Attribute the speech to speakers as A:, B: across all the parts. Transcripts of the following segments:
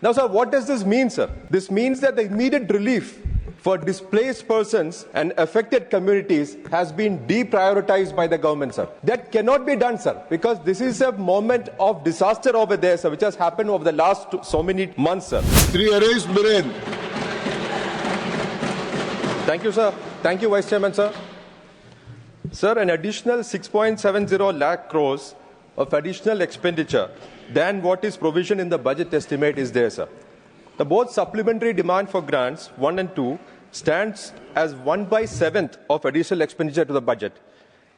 A: Now, sir, what does this mean, sir? This means that the immediate relief for displaced persons and affected communities has been deprioritized by the government, sir. That cannot be done, sir, because this is a moment of disaster over there, sir, which has happened over the last so many months, sir.
B: Three arrests, Beeran.
A: Thank you, sir. Thank you, Vice Chairman, sir. Sir, an additional 6.70 lakh crores of additional expenditure than what is provisioned in the budget estimate is there, sir. The both supplementary demand for grants 1 and 2 stands as 1/7 of additional expenditure to the budget.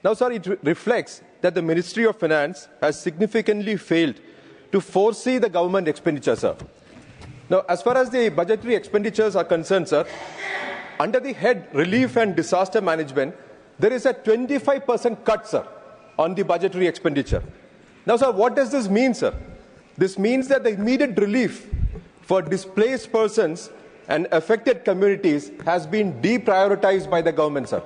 A: Now, sir, it reflects that the Ministry of Finance has significantly failed to foresee the government expenditure, sir. Now, as far as the budgetary expenditures are concerned, sir, under the head Relief and Disaster Management, there is a 25% cut, sir, on the budgetary expenditure. Now, sir, what does this mean, sir? This means that the immediate relief for displaced persons and affected communities has been deprioritized by the government, sir.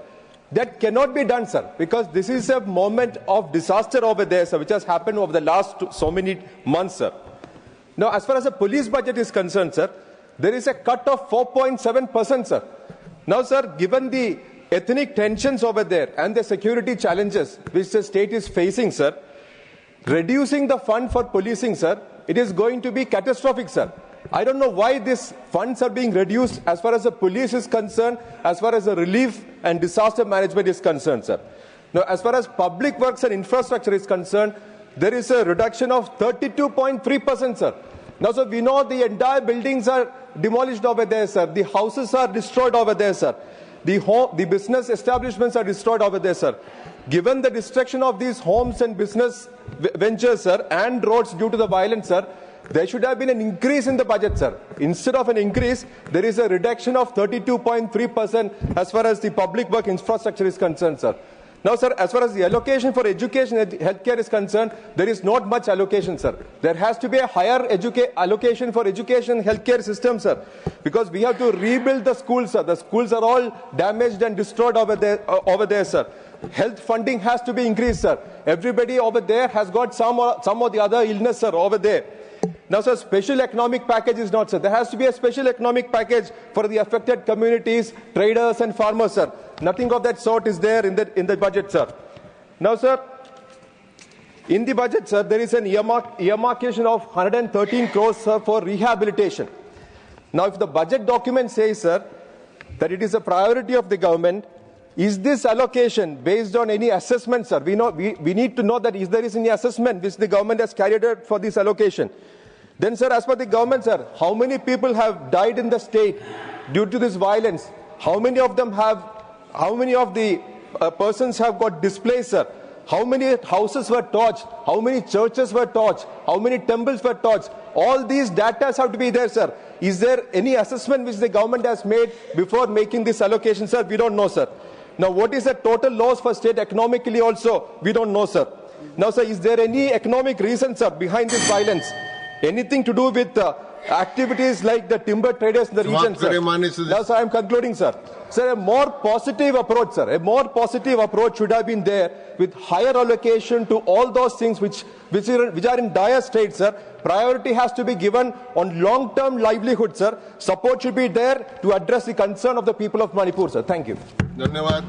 A: That cannot be done, sir, because this is a moment of disaster over there, sir, which has happened over the last so many months, sir. Now, as far as the police budget is concerned, sir, there is a cut of 4.7%, sir. Now, sir, given the ethnic tensions over there and the security challenges which the state is facing, sir, reducing the fund for policing, sir, it is going to be catastrophic, sir. I don't know why these funds are being reduced as far as the police is concerned, as far as the relief and disaster management is concerned, sir. Now, as far as public works and infrastructure is concerned, there is a reduction of 32.3%, sir. Now, sir, we know the entire buildings are demolished over there, sir. The houses are destroyed over there, sir. The business establishments are destroyed over there, sir. Given the destruction of these homes and business ventures, sir, and roads due to the violence, sir, there should have been an increase in the budget, sir. Instead of an increase, there is a reduction of 32.3% as far as the public work infrastructure is concerned, sir. Now, sir, as far as the allocation for education and healthcare is concerned, there is not much allocation, sir. There has to be a higher allocation for education and healthcare system, sir, because we have to rebuild the schools, sir. The schools are all damaged and destroyed over there, sir. Health funding has to be increased, sir. Everybody over there has got some or the other illness, sir, over there. Now, sir, special economic package is not, sir. There has to be a special economic package for the affected communities, traders and farmers, sir. Nothing of that sort is there in the budget, sir. Now, sir, in the budget, sir, there is an earmarcation of 113 crores, sir, for rehabilitation. Now, if the budget document says, sir, that it is a priority of the government, is this allocation based on any assessment, sir? We need to know that if there is any assessment which the government has carried out for this allocation. Then, sir, as per the government, sir, how many people have died in the state due to this violence? How many of the persons have got displaced, sir? How many houses were torched? How many churches were torched? How many temples were torched? All these data have to be there, sir. Is there any assessment which the government has made before making this allocation, sir? We don't know, sir. Now, what is the total loss for state economically also? We don't know, sir. Now, sir, is there any economic reason, sir, behind this violence? Anything to do with activities like the timber traders in the region, sir? Now, sir, I am concluding, sir. Sir, a more positive approach, sir. A more positive approach should have been there with higher allocation to all those things which are in dire state, sir. Priority has to be given on long-term livelihood, sir. Support should be there to address the concern of the people of Manipur, sir. Thank you.
B: Dhanyavad.